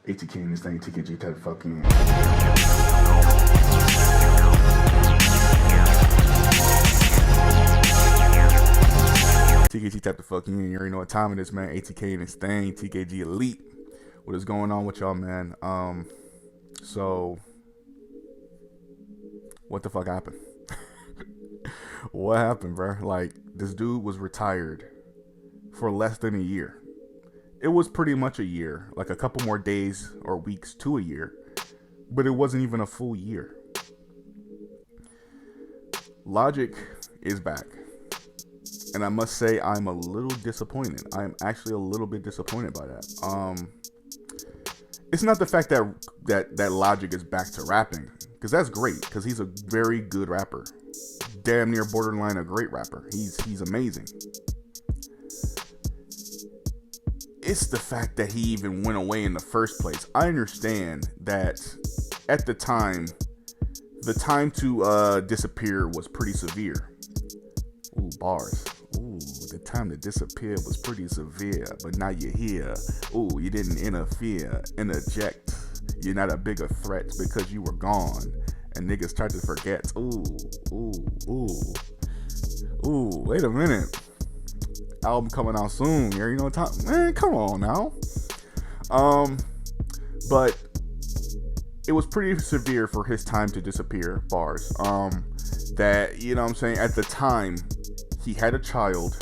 ATK in this thing, TKG type of fucking. TKG type the fucking in. You already know what time it is, man. ATK in this thing, TKG Elite. What is going on with y'all, man? So what the fuck happened? What happened, bro? Like, this dude was retired for less than a year. It was pretty much a year, like a couple more days or weeks to a year, but it wasn't even a full year. Logic is back, and I must say I'm a little disappointed. I'm actually a little bit disappointed by that. It's not the fact that Logic is back to rapping, because that's great, because he's a very good rapper, damn near borderline a great rapper. He's amazing. It's the fact that he even went away in the first place. I understand that at the time to disappear was pretty severe. Ooh, bars. Ooh, the time to disappear was pretty severe, but now you're here. Ooh, you didn't interject. You're not a bigger threat because you were gone, and niggas tried to forget. Ooh, wait a minute. Album coming out soon. You know what time? Man, come on now. But it was pretty severe for his time to disappear. Bars. That, you know what I'm saying, at the time he had a child,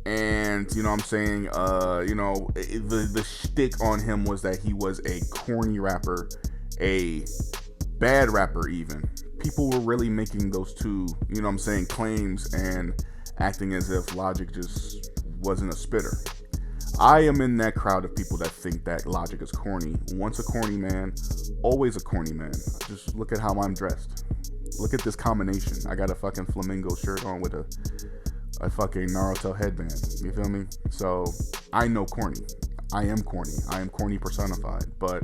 and you know what I'm saying, the shtick on him was that he was a corny rapper, a bad rapper even. People were really making those two, you know what I'm saying, claims and acting as if Logic just wasn't a spitter. I am in that crowd of people that think that Logic is corny. Once a corny man, always a corny man. Just look at how I'm dressed. Look at this combination. I got a fucking flamingo shirt on with a fucking Naruto headband. You feel me? So I know corny. I am corny. I am corny personified. But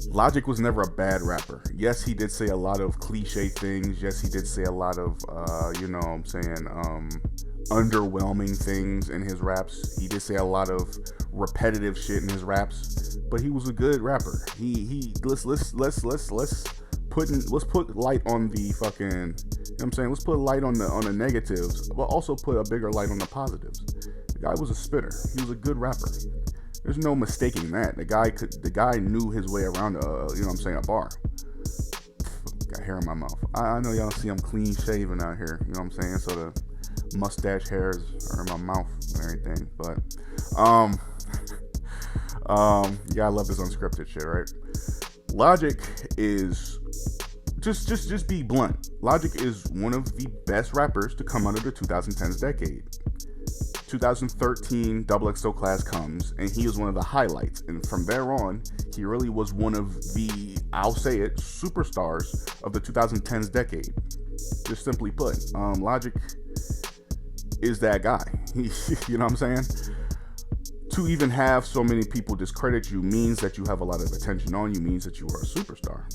Logic was never a bad rapper. Yes, he did say a lot of cliche things. Yes, he did say a lot of, underwhelming things in his raps. He did say a lot of repetitive shit in his raps, but he was a good rapper. Let's put light on the fucking, you know what I'm saying? Let's put light on the negatives, but also put a bigger light on the positives. The guy was a spitter. He was a good rapper. There's no mistaking that. The guy knew his way around a bar. Got hair in my mouth. I know y'all see I'm clean shaven out here, you know what I'm saying? So the mustache hairs are in my mouth and everything. But you gotta love this unscripted shit, right? Logic is just be blunt. Logic is one of the best rappers to come out of the 2010s decade. 2013 XXO class comes, and he is one of the highlights, and from there on he really was one of the, I'll say it, superstars of the 2010s decade. Just simply put, Logic is that guy. You know what I'm saying? To even have so many people discredit you means that you have a lot of attention on you, means that you are a superstar.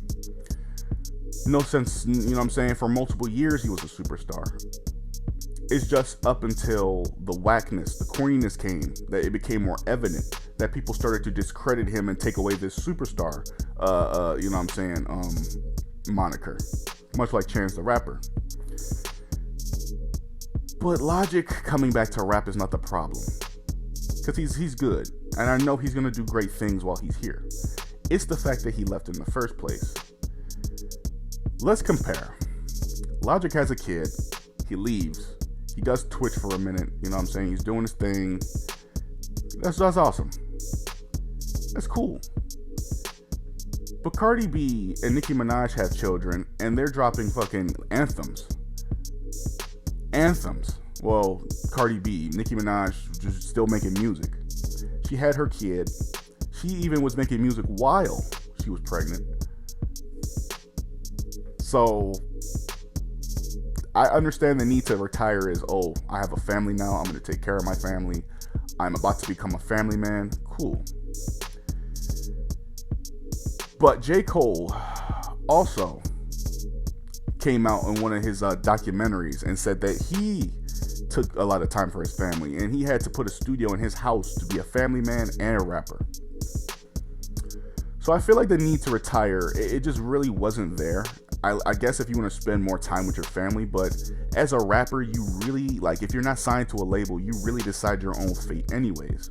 No sense, you know what I'm saying? For multiple years he was a superstar. It's just up until the whackness, the corniness came, that it became more evident that people started to discredit him and take away this superstar, you know what I'm saying, moniker. Much like Chance the Rapper. But Logic coming back to rap is not the problem. Because he's good. And I know he's going to do great things while he's here. It's the fact that he left in the first place. Let's compare. Logic has a kid. He leaves. He does Twitch for a minute, you know what I'm saying? He's doing his thing. That's awesome. That's cool. But Cardi B and Nicki Minaj have children, and they're dropping fucking anthems. Anthems. Well, Cardi B, Nicki Minaj just still making music. She had her kid. She even was making music while she was pregnant. So I understand the need to retire is, oh, I have a family now, I'm going to take care of my family, I'm about to become a family man. Cool. But J. Cole also came out in one of his documentaries and said that he took a lot of time for his family, and he had to put a studio in his house to be a family man and a rapper. So I feel like the need to retire, it just really wasn't there. I guess if you want to spend more time with your family, but as a rapper, you really, like, if you're not signed to a label, you really decide your own fate anyways.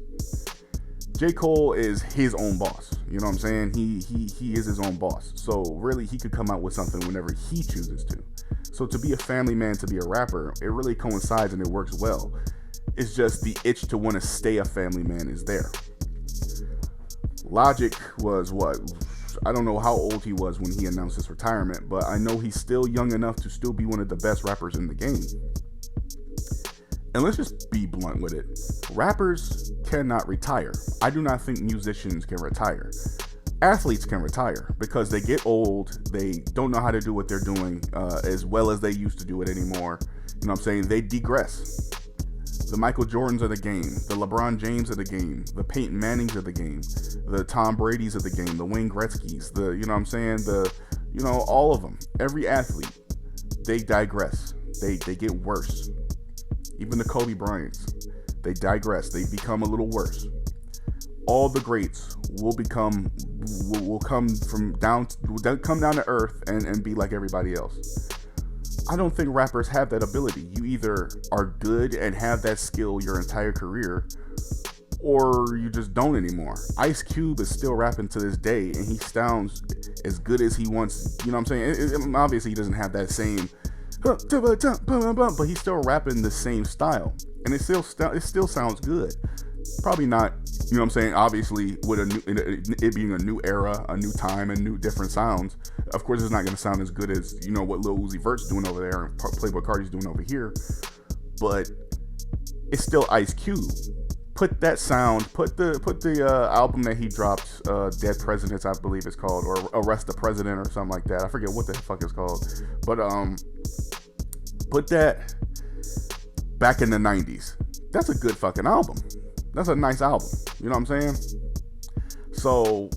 J. Cole is his own boss. You know what I'm saying? He is his own boss. So really, he could come out with something whenever he chooses to. So to be a family man, to be a rapper, it really coincides and it works well. It's just the itch to want to stay a family man is there. Logic was what? I don't know how old he was when he announced his retirement, but I know he's still young enough to still be one of the best rappers in the game. And let's just be blunt with it. Rappers cannot retire. I do not think musicians can retire. Athletes can retire because they get old. They don't know how to do what they're doing as well as they used to do it anymore. You know what I'm saying? They digress. The Michael Jordans of the game, the LeBron James of the game, the Peyton Mannings of the game, the Tom Brady's of the game, the Wayne Gretzky's, you know what I'm saying? All of them. Every athlete, they digress. They get worse. Even the Kobe Bryants, they digress. They become a little worse. All the greats will come down to earth and be like everybody else. I don't think rappers have that ability. You either are good and have that skill your entire career, or you just don't anymore. Ice Cube is still rapping to this day, and he sounds as good as he wants. You know what I'm saying? Obviously, he doesn't have that same, but he's still rapping the same style, and it still sounds good. Probably not, you know what I'm saying, obviously with it being a new era, a new time, and new different sounds. Of course, it's not going to sound as good as, what Lil Uzi Vert's doing over there and Playboi Carti's doing over here, but it's still Ice Cube. Put that sound, put the album that he dropped, Dead Presidents, I believe it's called, or Arrest the President or something like that. I forget what the fuck it's called, but put that back in the 90s. That's a good fucking album. That's a nice album. You know what I'm saying? So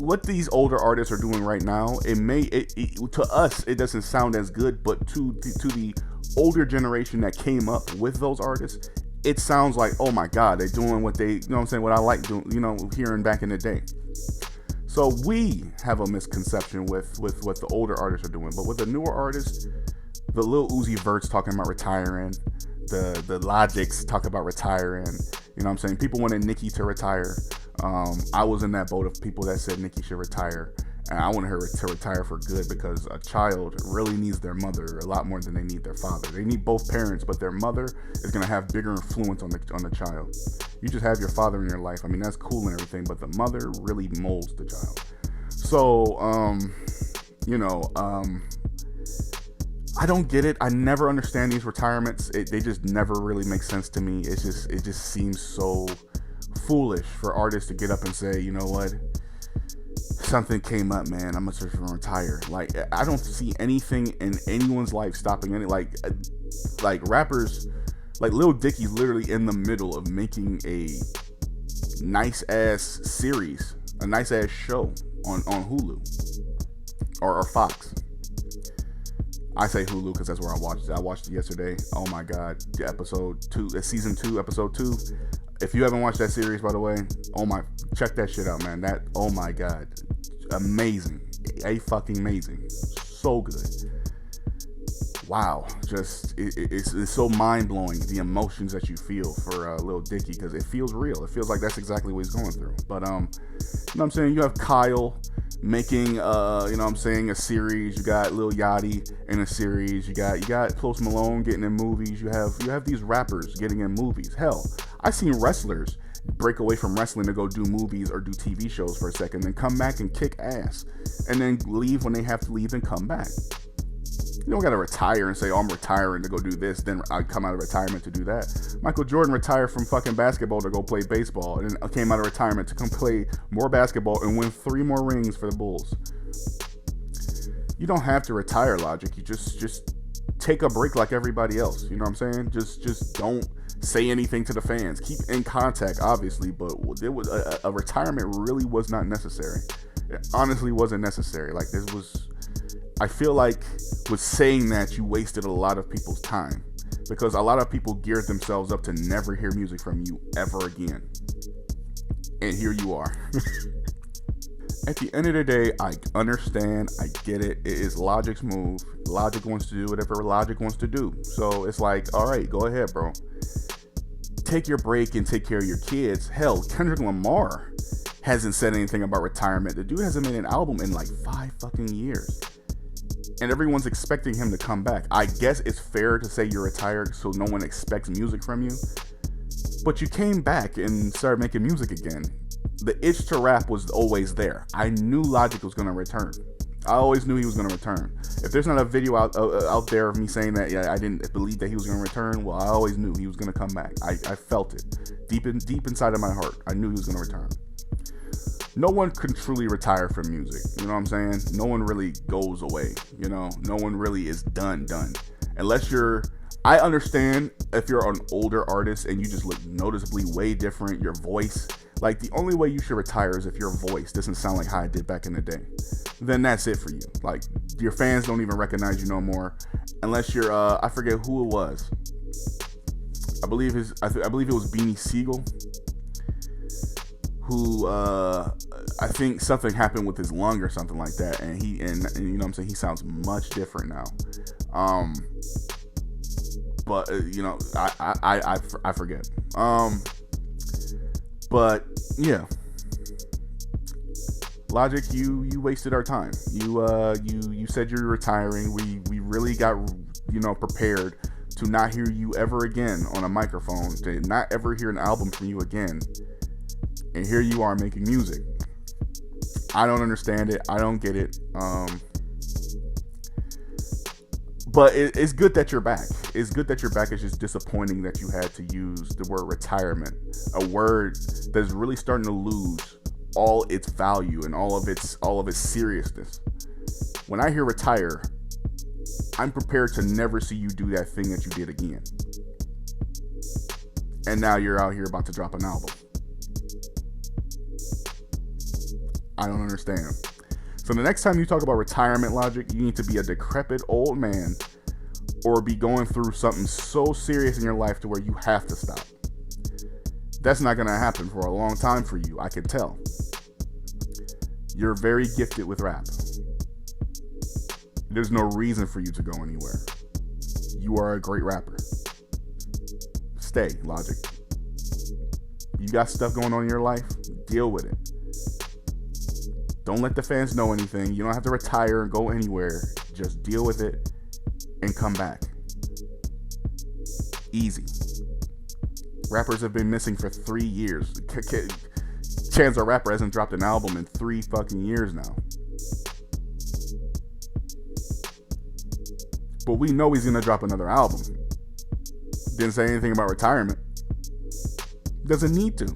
what these older artists are doing right now, to us it doesn't sound as good, but to the older generation that came up with those artists, it sounds like, oh my god, they're doing what they, you know what I'm saying, what I like doing, hearing back in the day. So we have a misconception with what the older artists are doing, but with the newer artists, the Lil Uzi Vert's talking about retiring, the Logics talk about retiring. You know what I'm saying? People wanted Nicki to retire. I was in that boat of people that said Nicki should retire. And I wanted her to retire for good, because a child really needs their mother a lot more than they need their father. They need both parents, but their mother is going to have bigger influence on the child. You just have your father in your life. I mean, that's cool and everything, but the mother really molds the child. So, I don't get it. I never understand these retirements. They just never really make sense to me. It just seems so foolish for artists to get up and say, you know what, something came up, man, I'm gonna retire. Like, I don't see anything in anyone's life stopping any, like rappers, like Lil Dicky's literally in the middle of making a nice ass series, a nice ass show on Hulu or Fox. I say Hulu because that's where I watched it. I watched it yesterday. Oh my god, season 2, episode 2. If you haven't watched that series, by the way, check that shit out, man. Oh my god, amazing, fucking amazing, so good. Wow, just it's so mind blowing, the emotions that you feel for Lil Dicky, because it feels real. It feels like that's exactly what he's going through. But you know what I'm saying? You have Kyle making a series. You got Lil Yachty in a series. You got Post Malone getting in movies. You have these rappers getting in movies. Hell, I've seen wrestlers break away from wrestling to go do movies or do TV shows for a second, then come back and kick ass, and then leave when they have to leave and come back. You don't gotta retire and say, oh, I'm retiring to go do this, then I come out of retirement to do that. Michael Jordan retired from fucking basketball to go play baseball, and then came out of retirement to come play more basketball and win 3 more rings for the Bulls. You don't have to retire, Logic. You just take a break like everybody else. You know what I'm saying? Just don't say anything to the fans. Keep in contact, obviously, but there was a retirement really was not necessary. It honestly wasn't necessary. Like, this was, I feel like with saying that, you wasted a lot of people's time. because a lot of people geared themselves up to never hear music from you ever again. And here you are. At the end of the day, I understand, I get it. It is Logic's move. Logic wants to do whatever Logic wants to do. So it's like, all right, go ahead, bro. Take your break and take care of your kids. Hell, Kendrick Lamar hasn't said anything about retirement. The dude hasn't made an album in like 5 fucking years. And everyone's expecting him to come back. I guess it's fair to say you're retired so no one expects music from you. But you came back and started making music again. The itch to rap was always there. I knew Logic was going to return. I always knew he was going to return. If there's not a video out there of me saying that, yeah, I didn't believe that he was going to return, well, I always knew he was going to come back. I felt it. Deep inside of my heart, I knew he was going to return. No one can truly retire from music. You know what I'm saying? No one really goes away. You know, no one really is done. Unless you're, I understand if you're an older artist and you just look noticeably way different, your voice, like the only way you should retire is if your voice doesn't sound like how it did back in the day. Then that's it for you. Like your fans don't even recognize you no more, unless you're I forget who it was. I believe it was Beanie Siegel, who I think something happened with his lung or something like that, and you know what I'm saying, he sounds much different now. But you know, I forget. But yeah, Logic, you wasted our time. You said you're retiring. We really got, you know, prepared to not hear you ever again on a microphone, to not ever hear an album from you again. And here you are making music. I don't understand it. I don't get it. But it's good that you're back. It's good that you're back. It's just disappointing that you had to use the word retirement, a word that's really starting to lose all its value and all of its seriousness. When I hear retire, I'm prepared to never see you do that thing that you did again. And now you're out here about to drop an album. I don't understand. So the next time you talk about retirement, Logic, you need to be a decrepit old man or be going through something so serious in your life to where you have to stop. That's not going to happen for a long time for you, I can tell. You're very gifted with rap. There's no reason for you to go anywhere. You are a great rapper. Stay, Logic. You got stuff going on in your life? Deal with it. Don't let the fans know anything. You don't have to retire and go anywhere. Just deal with it and come back. Easy. Rappers have been missing for 3 years. Chance the Rapper hasn't dropped an album in 3 fucking years now. But we know he's gonna drop another album. Didn't say anything about retirement. Doesn't need to.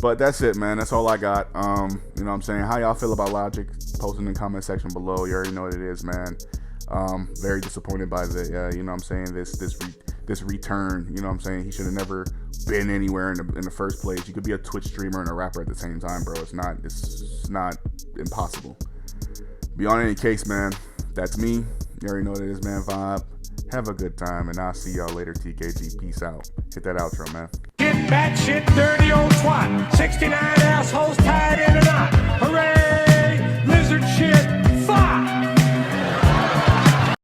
But that's it, man. That's all I got. You know what I'm saying? How y'all feel about Logic? Post in the comment section below. You already know what it is, man. Very disappointed by the, you know what I'm saying, this return. You know what I'm saying? He should have never been anywhere in the first place. You could be a Twitch streamer and a rapper at the same time, bro. It's not impossible. Beyond any case, man, that's me. You already know what it is, man. Vibe. Have a good time, and I'll see y'all later, TKG. Peace out. Hit that outro, man. Get batshit dirty old twat. 69 assholes tied in a knot. Hooray!